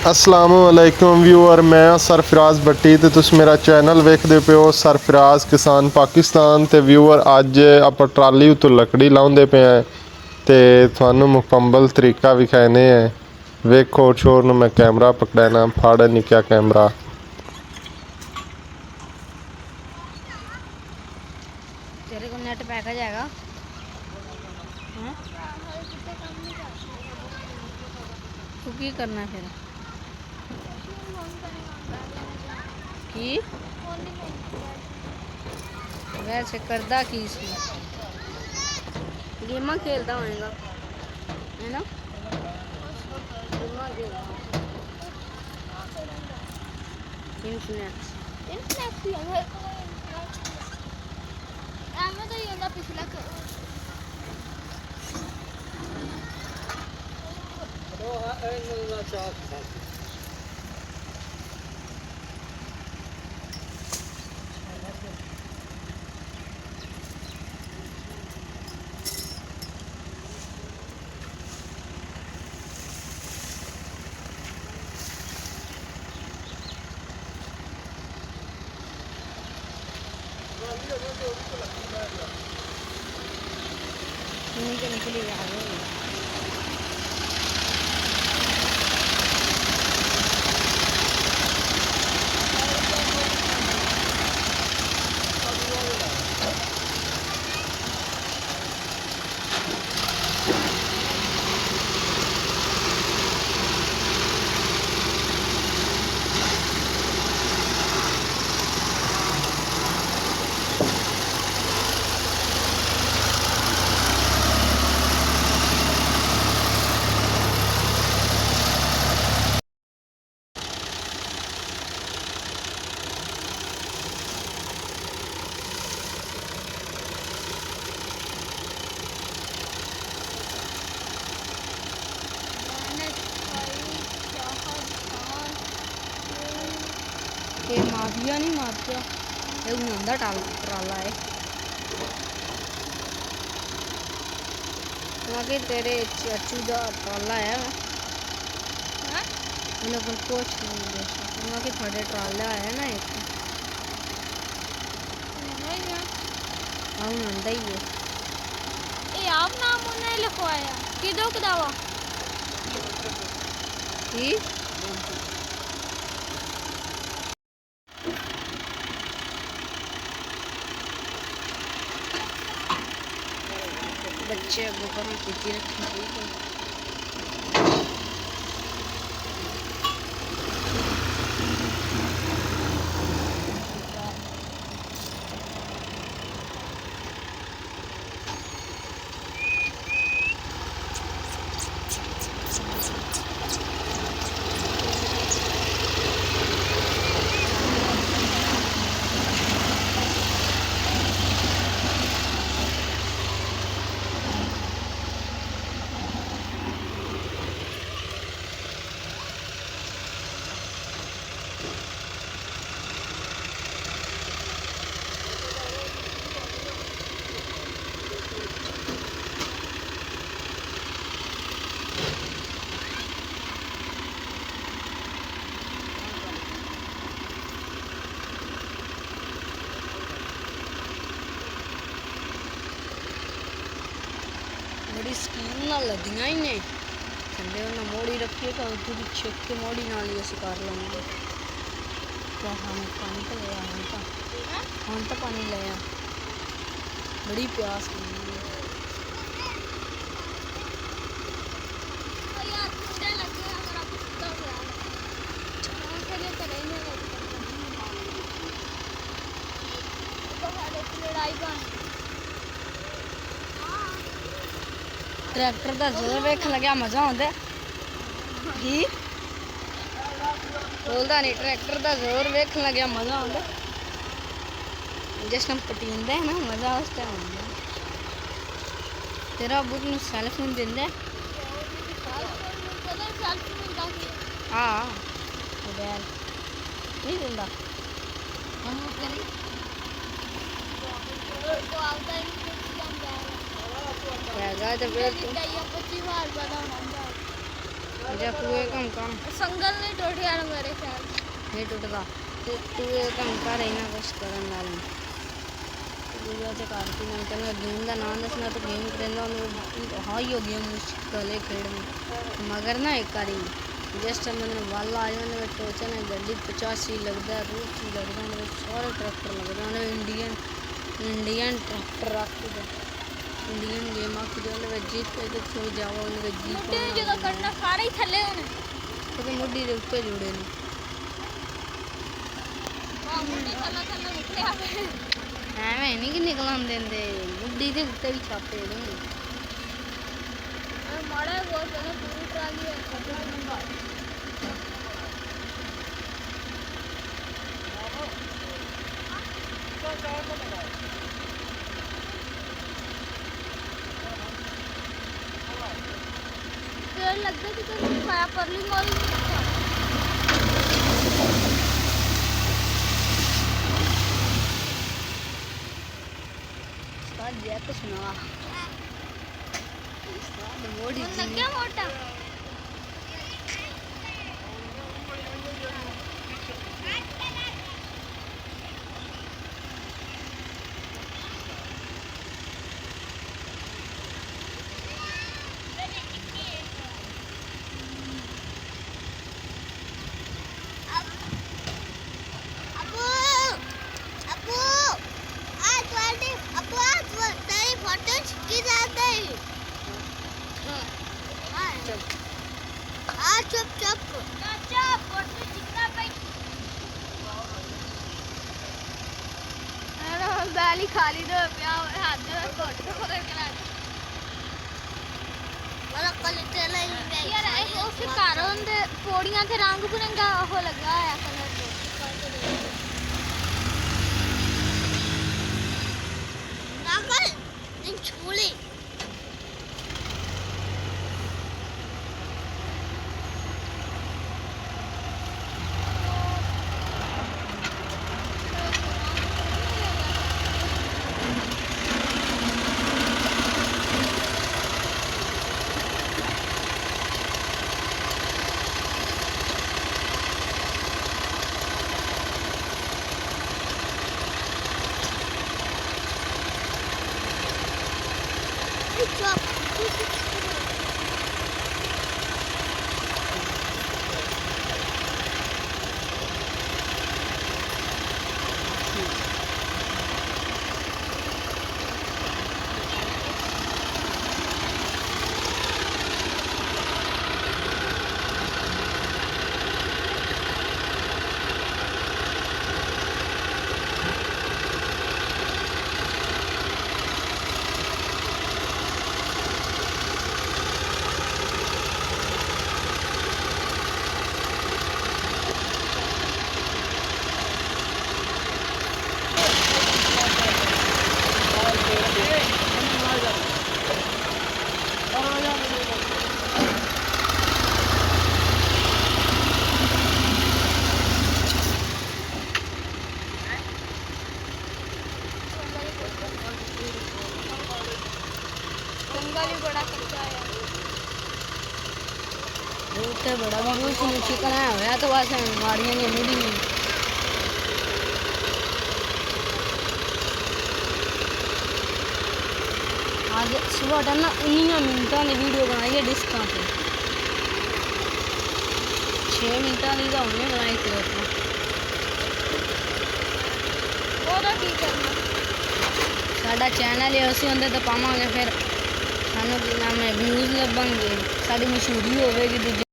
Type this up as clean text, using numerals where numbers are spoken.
असलामुअलैकुम viewer, मैं सरफराज भट्टी तो तुम मेरा चैनल वेखते पे हो सरफराज किसान पाकिस्तान। तो व्यूअर अज आप ट्राली उत्तों लकड़ी लाउंदे पे हैं तो थानू मुकम्मल तरीका विखाने हैं। वेखो छोर नू मैं कैमरा पकड़ना, फाड़ निक्का कैमरा। तेरे को नेट पैक आ जाएगा। तू की करना फिर की वैसे करदा की सी गेमां खेलता होएगा है ना। गेमां खेलता इंटरनेट ही है एवं तो ही होता पिछला निकली आ गई। ये माफिया नहीं माफिया ये उन्होंने ट्राला है वहाँ तेरे चाचू का ट्राला है उन्हें पर कुछ नहीं वहाँ के थोड़े ट्राला है ना एक हाँ उन्होंने ही है ये आप नाम उन्हें लिखवाया किधर का दावा की बच्चे बुकर में पीती रखी बड़ी स्कीम ना लदियां ही ने थले उन्हें मोड़ी रखी तो उधर छेक के मोड़ी नाल ही असी कर लेंगे। क्या हमें पानी तो ले हम तो पानी ले बड़ी प्यास लगी ट्रैक्टर का जोर वेख लग्या मजा आंदा की बोलता नहीं ट्रैक्टर का जोर वेख लग्या मजा आंदा जिस टाइम पटींदा है ना मजा उस टाइम आंदा। तेरा बुक नु सेल्फ नहीं दिंदा हाँ मोबाइल नहीं दिंदा तो फिर ਜਾਂ ਤੂੰ ਇਹ ਕੰਮ ਕਰ संगल नहीं टूट गया ना मेरे ख्याल से। ਨਹੀਂ ਟੁੱਟਦਾ ਤੇ ਤੂੰ ਇਹ ਕੰਮ ਕਰ ਇਹਨਾਂ ਕੁਛ ਕਰਨ ਨਾਲ ਦੂਜਾ ਤੇ ਕਰ ਕੇ ਮੈਂ ਤੈਨੂੰ ਗੇਮ ਦਾ ਨਾਮ ਦੱਸਣਾ ਤੂੰ ਗੇਮ ਕਰੇਂਦਾ ਉਹਨੂੰ ਹਾਂ ਹੀ ਹੋ ਗੇਮ ਮੁਸ਼ਕਲ ਹੈ ਖੇਡਣੀ ਮਗਰ ਨਾ ਇੱਕ ਵਾਰੀ ਜਿਸ ਟਾਈਮ ਮੈਨੂੰ ਵੱਲ ਆ ਜਾਣ ਵਿੱਚ ਟੋਚਨ ਹੈ ਗੱਡੀ 85 ਲੱਗਦਾ ਰੂਟ ਲੱਗਦਾ ਉਹਦੇ ਸਾਰੇ ਟਰੈਕਟਰ ਲੱਗਦਾ ਉਹਨੇ ਇੰਡੀਅਨ ਟਰੈਕਟਰ ਰੱਖਦਾ ਇੰਡੀਅਨ ਗੇਮ ਆ ਕਿ ਉਹਦੇ ਵਿੱਚ ਜੀਪ ਤੇ ਕਿੱਥੋਂ ਜਾਵਾ ਉਹਦੇ ਵਿੱਚ ਜੀਪ मुट्ठी में जगह करना सारे ही थल्ले होने। ਤੇ ਮੁੱਢੀ ਦੇ ਉੱਤੇ ਜੁੜੇ ਨੇ हाँ मुट्ठी थल्ला थल्ला निकले आवे। ਐਵੇਂ ਨਹੀਂ ਕਿ ਨਿਕਲਣ ਦਿੰਦੇ ਮੁੱਢੀ ਦੇ ਉੱਤੇ ਵੀ ਛਾਪੇ ਨੇ माड़ा बहुत है पूरी ट्राली है खतरा लंबा। तो लगता है कि तो खाया परली मॉल ਸਾਡ ਜੈਕ ਸੁਣਾ ਸਾਡ ਮੋੜੀ लग गया मोटा। चुप चुप चाचा फोटो चिकना भाई अरे हम दाली खाली दो प्या हाथ में फोटो पकड़ के ला वाला कल चला यार वो शिकारों दे पौड़ियां ते रंग बिरंगा वो लगा है कलर नागल इन छोले भी बड़ा कच्चा है ਉੱਤੇ ਬੜਾ ਵੀ ਉਸ ਚਿਕਨ ਆਇਆ ਹੋਇਆ ਤਾਂ ਬਸ ਮਾਰੀਆਂ ਨੇ ਮੁੜੀ ਨਹੀਂ आज सुबह टाइम ना 19 मिनटा की वीडियो बनाई है डिस्का से 6 मिनटा की तो हमने बनाई थी ਉਹਦਾ ਕੀ ਕਰਨਾ साडा चैनल है ਅਸੀਂ ਉਹਦੇ ਤੇ ਪਾਵਾਂਗੇ ਫਿਰ ਸਾਨੂੰ ਕੀ ਨਾਮ ਹੈ ਵਿਊਜ਼ ਲੱਭਣਗੇ ਸਾਡੀ ਮਸ਼ਹੂਰੀ ਹੋਵੇਗੀ